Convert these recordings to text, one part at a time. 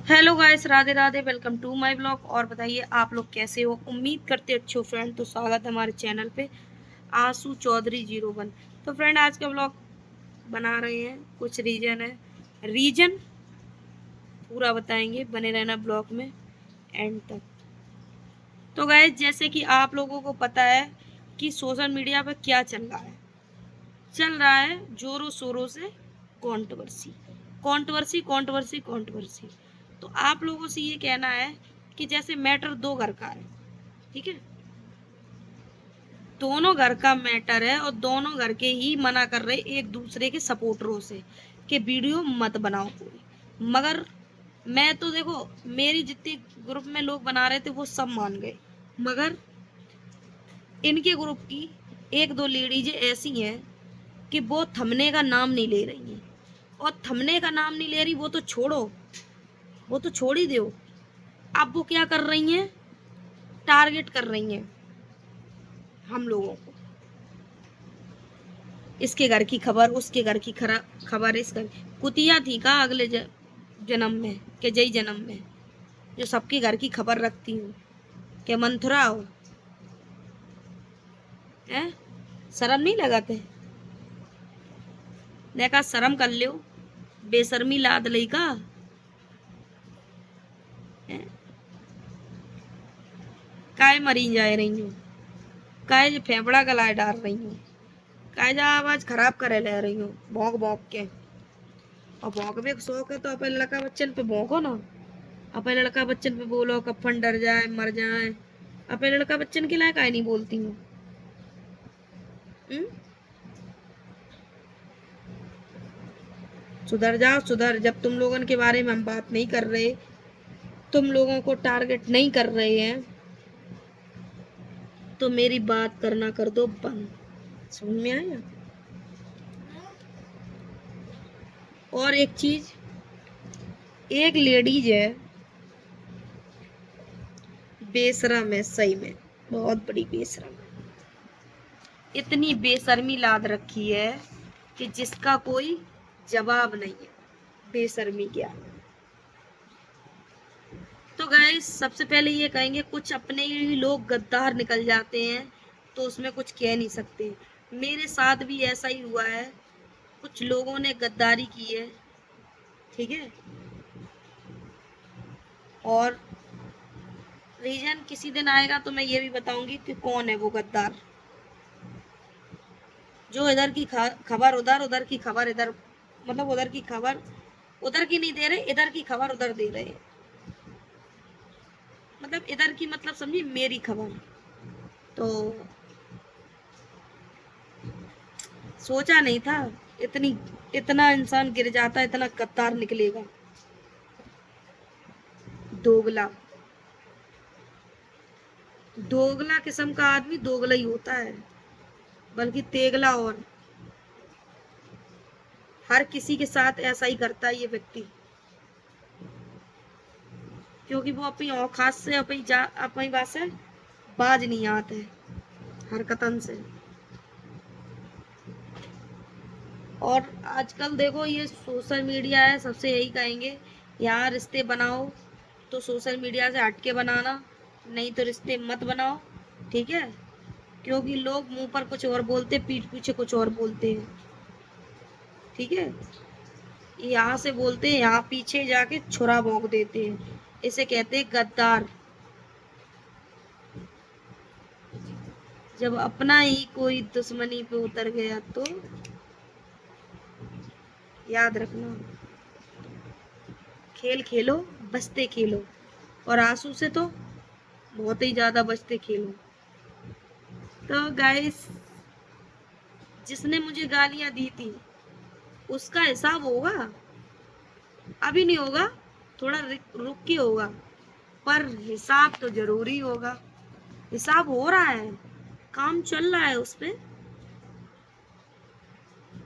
Hello guys, Radhe Radhe. Welcome to my blog. और बताइए आप लोग कैसे हो। उम्मीद करते अच्छे हो फ्रेंड। तो स्वागत है हमारे चैनल पे आशु चौधरी 01। तो फ्रेंड आज का ब्लॉग बना रहे हैं, कुछ रीजन पूरा बताएंगे, बने रहना ब्लॉग में एंड तक। तो गाइस जैसे कि आप लोगों को पता है कि सोशल मीडिया पर क्या चल रहा है जोरों शोरों से कंट्रोवर्सी कंट्रोवर्सी कंट्रोवर्सी कंट्रोवर्सी। तो आप लोगों से ये कहना है कि जैसे मैटर दो घर का है, ठीक है, दोनों घर का मैटर है और दोनों घर के ही मना कर रहे एक दूसरे के सपोर्टरों से कि वीडियो मत बनाओ कोई। मगर मैं तो देखो, मेरी जितनी ग्रुप में लोग बना रहे थे वो सब मान गए, मगर इनके ग्रुप की एक दो लेडीज ऐसी हैं कि वो थमने का नाम नहीं ले रही हैं। और थमने का नाम नहीं ले रही, वो तो छोड़ो, वो तो छोड़ ही दो। अब वो क्या कर रही हैं, टारगेट कर रही हैं हम लोगों को। इसके घर की खबर, उसके घर की खबर, इस घर कुतिया थी का अगले जन्म में के जय जन्म में, जो सबके घर की खबर रखती हूँ के मंथुरा हो। है शर्म नहीं लगाते? देखा शर्म कर लो, बेशर्मी लाद लई का है? काय मरी जा रही हूँ, काय जो फेफड़ा गलाए डाल रही हूँ, काय जा आवाज खराब करे ले रही हूँ भौंक भौंक के। और भौंकने का शौक है तो अपने लड़का बच्चन पे भौंको ना। अपने लड़का बच्चन पे बोलो, कफन डर जाए मर जाए। अपने लड़का बच्चन के लायक आई नहीं बोलती हूँ। सुधर जाओ सुधर। जब तुम लोगों के बारे में हम बात नहीं कर रहे, तुम लोगों को टारगेट नहीं कर रहे हैं, तो मेरी बात करना कर दो बंद। समझ में आया? और एक चीज, एक लेडीज है बेशरम है, सही में बहुत बड़ी बेशरम है। इतनी बेशर्मी लाद रखी है कि जिसका कोई जवाब नहीं है। बेशर्मी क्या। तो गाइस सबसे पहले ये कहेंगे, कुछ अपने ही लोग गद्दार निकल जाते हैं तो उसमें कुछ कह नहीं सकते। मेरे साथ भी ऐसा ही हुआ है, कुछ लोगों ने गद्दारी की है, ठीक है। और रीजन किसी दिन आएगा तो मैं ये भी बताऊंगी कि कौन है वो गद्दार, जो इधर की खबर उधर, उधर की खबर इधर, मतलब उधर की खबर उधर की नहीं दे रहे, इधर की खबर उधर दे रहे। मतलब इधर की, मतलब समझी मेरी खबर। तो सोचा नहीं था इतनी, इतना इंसान गिर जाता, इतना कत्तार निकलेगा। दोगला, दोगला किस्म का आदमी दोगला ही होता है, बल्कि तेगला। और हर किसी के साथ ऐसा ही करता है ये व्यक्ति, क्योंकि वो अपनी औकात से, अपनी बात से बाज नहीं आते हरकतन से। और आजकल देखो ये सोशल मीडिया है, सबसे यही कहेंगे, यहाँ रिश्ते बनाओ तो सोशल मीडिया से हटके बनाना, नहीं तो रिश्ते मत बनाओ, ठीक है। क्योंकि लोग मुंह पर कुछ और बोलते, पीठ पीछे कुछ और बोलते हैं, ठीक है। यहाँ से बोलते हैं, यहाँ पीछे जाके छुरा भोंक देते हैं। इसे कहते हैं गद्दार। जब अपना ही कोई दुश्मनी पे उतर गया तो याद रखना, खेल खेलो बचते खेलो। और आंसू से तो बहुत ही ज्यादा बचते खेलो। तो गाइस, जिसने मुझे गालियां दी थी उसका हिसाब होगा, अभी नहीं होगा, थोड़ा रुक के होगा, पर हिसाब तो जरूरी होगा। हिसाब हो रहा है, काम चल रहा है उस पे,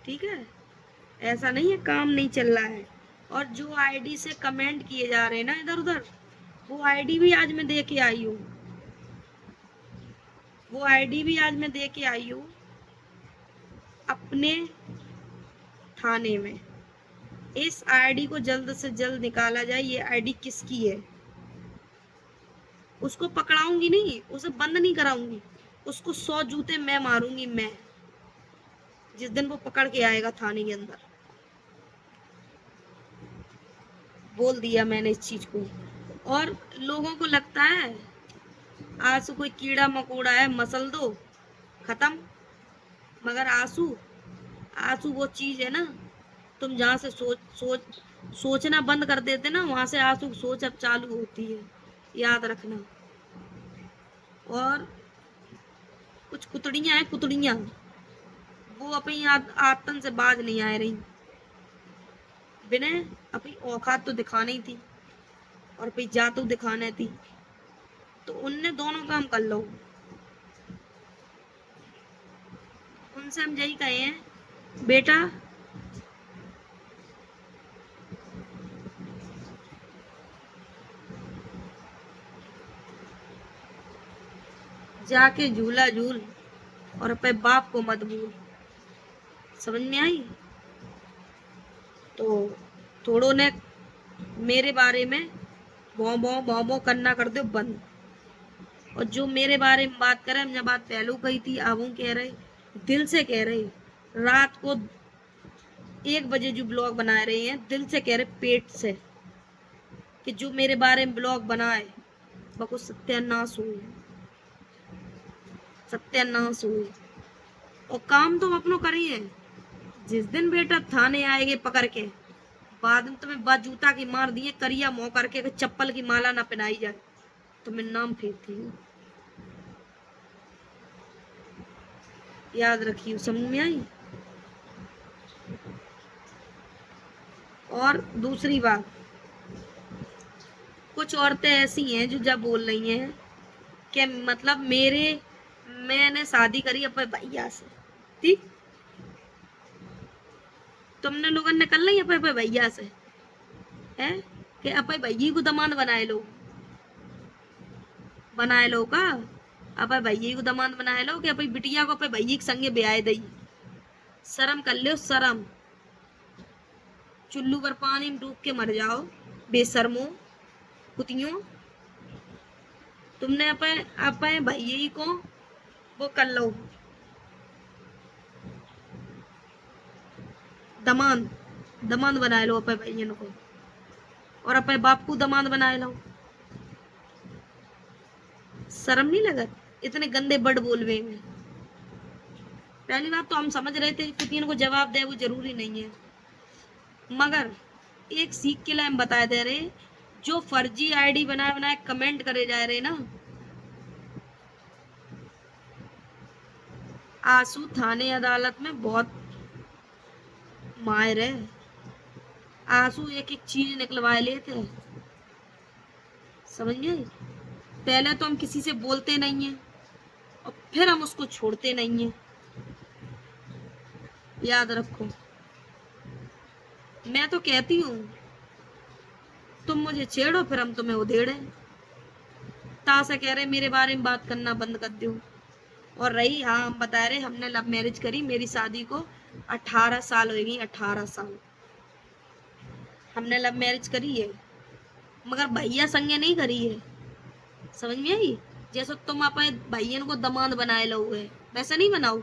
ठीक है। ऐसा नहीं है काम नहीं चल रहा है। और जो आईडी से कमेंट किए जा रहे हैं ना इधर उधर, वो आईडी भी आज मैं दे के आई हूँ, वो आईडी भी आज मैं दे के आई हूँ अपने थाने में। इस आईडी को जल्द से जल्द निकाला जाए। ये आईडी किसकी है? उसको पकड़ाऊंगी नहीं, उसे बंद नहीं कराऊंगी, उसको 100 जूते मैं मारूंगी, मैं, जिस दिन वो पकड़ के आएगा थाने के अंदर। बोल दिया मैंने इस चीज को। और लोगों को लगता है आंसू कोई कीड़ा मकोड़ा है, मसल दो खत्म। मगर आंसू, आंसू वो चीज है ना, तुम जहां से सोचना बंद कर देते ना, वहां से आंसू सोच अब चालू होती है, याद रखना। और कुछ कुतड़ियां हैं, कुतड़ियां, वो अपनी आतन से बाज नहीं आ रही, बिना अपनी औकात तो दिखानी थी और अपनी जात तो दिखाने थी, तो उनने दोनों काम कर लो। उनसे हम यही कहे हैं, बेटा जाके झूला झूल और अपने बाप को मत भूल। समझ में आई? तो थोड़ों ने मेरे बारे में भौ भौ भौ भौ करना कर दो बंद। और जो मेरे बारे में बात करे, हमने बात पहलू कही थी, अब कह रहे, दिल से कह रहे, रात को 1 बजे जो ब्लॉग बना रहे हैं, दिल से कह रहे, पेट से, कि जो मेरे बारे में ब्लॉग बनाए वो कुछ सत्यानाश हुए, सत्यानाश हुए। और काम तो अपनों करिए। जिस दिन बेटा थाने आएंगे पकड़ के, बाद में तुम्हें बात जूता की मार दिए करिया मुंह करके, चप्पल की माला ना पहनाई जाए तो मैं नाम फेंकती हूँ, याद रखियो। समझ में आई? और दूसरी बात, कुछ औरतें ऐसी हैं जो जब बोल रही हैं कि मतलब मैंने शादी करी अपने भैया से, ठीक, तुमने लोगों ने कर ली अपने भैया से, है कि अपने भैया को दामाद बनाए लो का, अपने भैया को दामाद बनाए लो कि अपनी बिटिया को अपने भैया के संगे ब्याह दई। शर्म कर लो, शर्म। चुल्लू पर पानी में डूब के मर जाओ, बेशर्मो कुतियों। तुमने अपने अपने भैया को वो कर लो दामाद, दामाद बनाए लो अपने भैया को, और अपने बाप को दामाद बनाए लो। शर्म नहीं लगत इतने गंदे बड़ बोलवे में? पहली बात तो हम समझ रहे थे कुतियन को जवाब दे वो जरूरी नहीं है, मगर एक सीख के लिए हम बता दे रहे, जो फर्जी आईडी बनाए बनाए कमेंट करे जा रहे ना, आंसू थाने अदालत में बहुत माहिर है। आंसू एक एक चीज निकलवाए लेते, समझ गए? पहले तो हम किसी से बोलते नहीं है और फिर हम उसको छोड़ते नहीं है, याद रखो। मैं तो कहती हूँ तुम मुझे छेड़ो फिर हम तुम्हें उधेड़े, तासा कह रहे मेरे बारे में बात करना बंद कर दो। और रही, हाँ हम बता रहे हमने लव मैरिज करी, मेरी शादी को 18 साल हो गई, 18 साल हमने लव मैरिज करी है, मगर भैया संगे नहीं करी है। समझ में आई? जैसे तुम अपने भैया को दामाद बनाए लो है, वैसा नहीं बनाओ।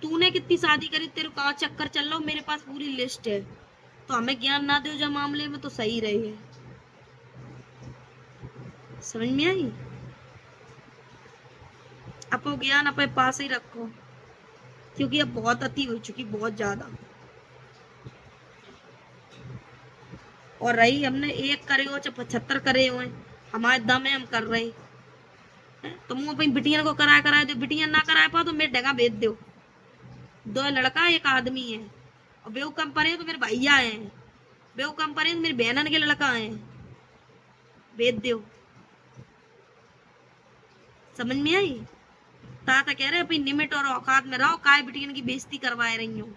तूने कितनी शादी करी, तेरे कहाँ चक्कर चल रहा, मेरे पास पूरी लिस्ट है। तो हमें ज्ञान ना दो जो मामले में, तो सही रही है। समझ में आई? अपो ज्ञान अपने पास ही रखो, क्योंकि अब बहुत अति हो चुकी, बहुत ज्यादा। और रही, हमने एक करे हो चाहे 75 करे हुए, हमारे दम है हम कर रहे हैं। तुम अपनी बिटिया को कराया कराए दो, बिटिया ना कराए पाओ तो मेरे ढंगा भेज दो। 2 लड़का 1 आदमी है, और बेव कम पड़े तो मेरे भैया है, बेव कम पड़े तो मेरी बहनन के लड़का है, भेज दो। समझ में आई? ताता कह रहे अपनी निमिट और औकात में रहो, काय बिटियन की बेइज्जती करवाए रही हूँ।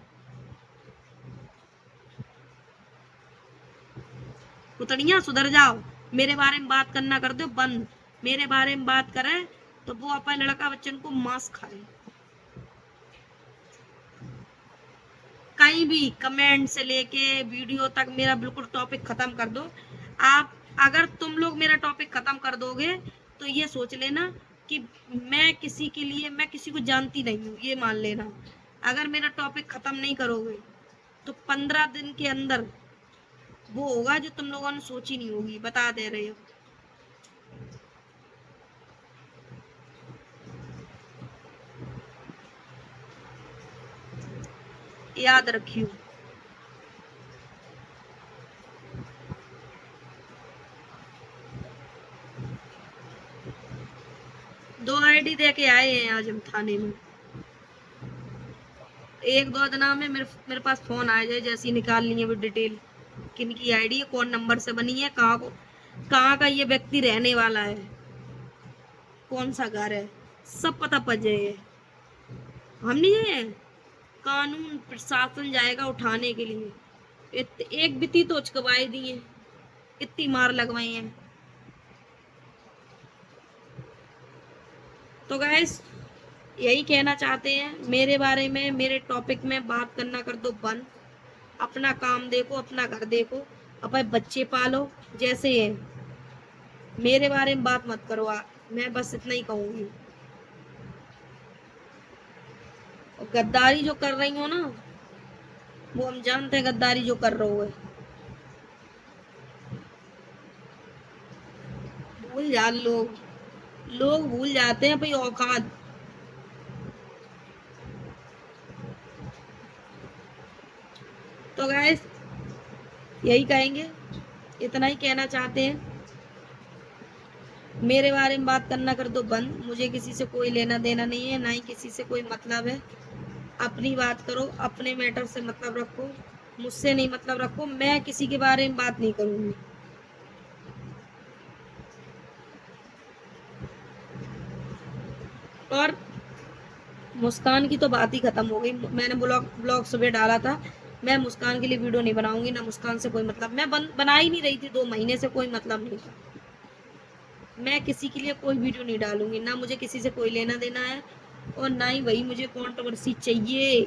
कुतड़ियां सुधर जाओ, मेरे बारे में बात करना कर दो बंद। मेरे बारे में बात करे तो वो अपने लड़का बच्चन को मांस खाए। कहीं भी कमेंट से लेके वीडियो तक मेरा बिल्कुल टॉपिक खत्म कर दो। आप अगर तुम लोग मेरा टॉपिक खत्म कर दोगे तो ये सोच लेना कि मैं किसी को जानती नहीं हूँ, ये मान लेना। अगर मेरा टॉपिक खत्म नहीं करोगे तो 15 दिन के अंदर वो होगा जो तुम लोगों ने सोची नहीं होगी, बता दे रहे हो। याद रखियो। दो आईडी दे के आए हैं आज हम थाने में। एक दो दिना में मेरे पास फोन आ जाए, जैसी निकाल ली है वो डिटेल, किन की आईडी है, कौन नंबर से बनी है, कहाँ का ये व्यक्ति रहने वाला है, कौन सा घर है, सब पता पड़ जाए। हम नहीं है, कानून प्रशासन जाएगा उठाने के लिए। एक बिती तो चकवाई दी है, कितनी मार लगवाई है। तो गाइस यही कहना चाहते हैं मेरे बारे में, मेरे टॉपिक में बात करना कर दो बंद। अपना काम देखो, अपना घर देखो, अपने बच्चे पालो, जैसे है मेरे बारे में बात मत करो। मैं बस इतना ही कहूंगी। और गद्दारी जो कर रही हो ना, वो हम जानते हैं गद्दारी जो कर रहे हो। भूल जा लोग भूल जाते हैं भाई औकात। तो गाइस यही कहेंगे, इतना ही कहना चाहते हैं। मेरे बारे में बात करना कर दो बंद। मुझे किसी से कोई लेना देना नहीं है, ना ही किसी से कोई मतलब है। अपनी बात करो, अपने मैटर से मतलब रखो, मुझसे नहीं मतलब रखो। मैं किसी के बारे में बात नहीं करूंगी। और मुस्कान की तो बात ही खत्म हो गई। मैंने ब्लॉग सुबह डाला था, मैं मुस्कान के लिए वीडियो नहीं बनाऊंगी, ना मुस्कान से कोई मतलब। मैं बना ही नहीं रही थी 2 महीने से, कोई मतलब नहीं था। मैं किसी के लिए कोई वीडियो नहीं डालूंगी, ना मुझे किसी से कोई लेना देना है, और ना ही वही मुझे कंट्रोवर्सी चाहिए।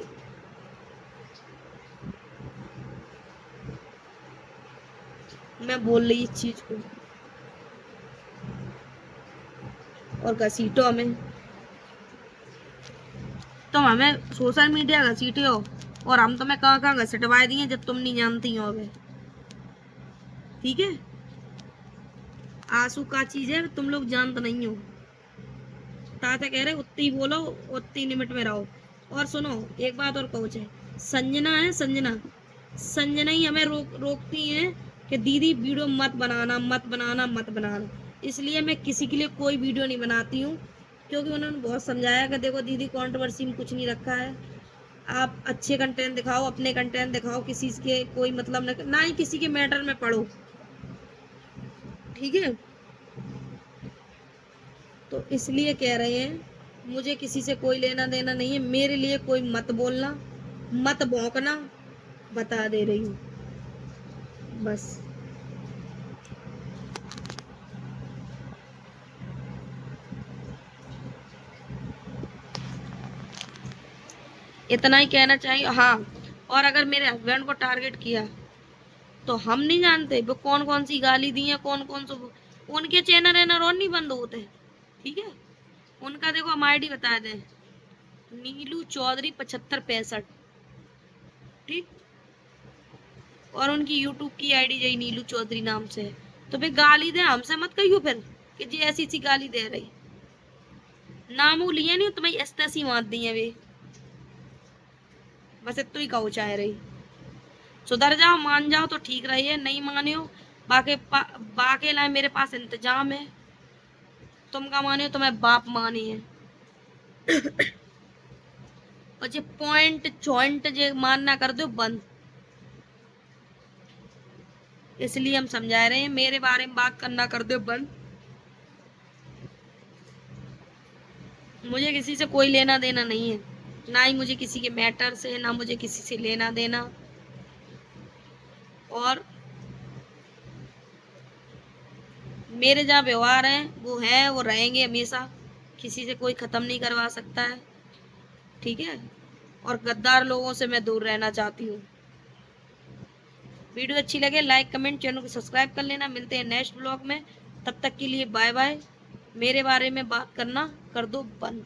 मैं बोल रही इस चीज को, और घसीटो हमें। तुम हमें सोशल मीडिया घसीटे हो, और हम तुम्हें कहाँ कहाँ घसीटवाए दिए जब तुम नहीं जानती हो। अबे ठीक है, आंसू का चीज है, तुम लोग जानते नहीं हो। ताते कह रहे उतनी बोलो, उतनी लिमिट में रहो। और सुनो, एक बात और कहूँ चाहे, संजना है, संजना ही हमें रोकती है कि दीदी वीडियो मत बनाना, मत बनाना, मत बनाना। इसलिए मैं किसी के लिए कोई वीडियो नहीं बनाती हूँ, क्योंकि उन्होंने बहुत समझाया कि देखो दीदी कंट्रोवर्सी में कुछ नहीं रखा है। आप अच्छे कंटेंट दिखाओ, अपने कंटेंट दिखाओ, किसी के कोई मतलब ना ही किसी के मैटर में पढ़ो। ठीक है, तो इसलिए कह रहे हैं मुझे किसी से कोई लेना देना नहीं है। मेरे लिए कोई मत बोलना, मत भौंकना, बता दे रही हूँ बस। इतना ही कहना चाहिए। हाँ, और अगर मेरे हस्बैंड को टारगेट किया तो हम नहीं जानते वो कौन कौन सी गाली दी है, कौन कौन सा। उनके चैनल एनर और नहीं बंद होते। ठीक है, उनका देखो हम आईडी बता दें, नीलू चौधरी 7565। ठीक, और उनकी यूट्यूब की आईडी यही नीलू चौधरी नाम से है। तो फिर गाली दे हमसे मत कहियो फिर कि जी ऐसी सी गाली दे रही। नामू लिए नहीं तुम्हें ऐसी मार दी है वे, बस इतना ही कहो चाह रही। सुधर जाओ, मान जाओ तो ठीक रही है, नहीं माने हो बाके लाए मेरे पास इंतजाम है। तुम का माने हो तो मैं बाप मानी है। और जे पॉइंट जॉइंट जे मानना कर दो बंद। इसलिए हम समझा रहे हैं मेरे बारे में बात करना कर दो बंद। मुझे किसी से कोई लेना देना नहीं है, ना ही मुझे किसी के मैटर से, ना मुझे किसी से लेना देना। और मेरे जहाँ व्यवहार हैं वो है, वो रहेंगे हमेशा। किसी से कोई खत्म नहीं करवा सकता है। ठीक है, और गद्दार लोगों से मैं दूर रहना चाहती हूँ। वीडियो अच्छी लगे लाइक कमेंट, चैनल को सब्सक्राइब कर लेना। मिलते हैं नेक्स्ट ब्लॉग में, तब तक के लिए बाय बाय। मेरे बारे में बात करना कर दो बंद।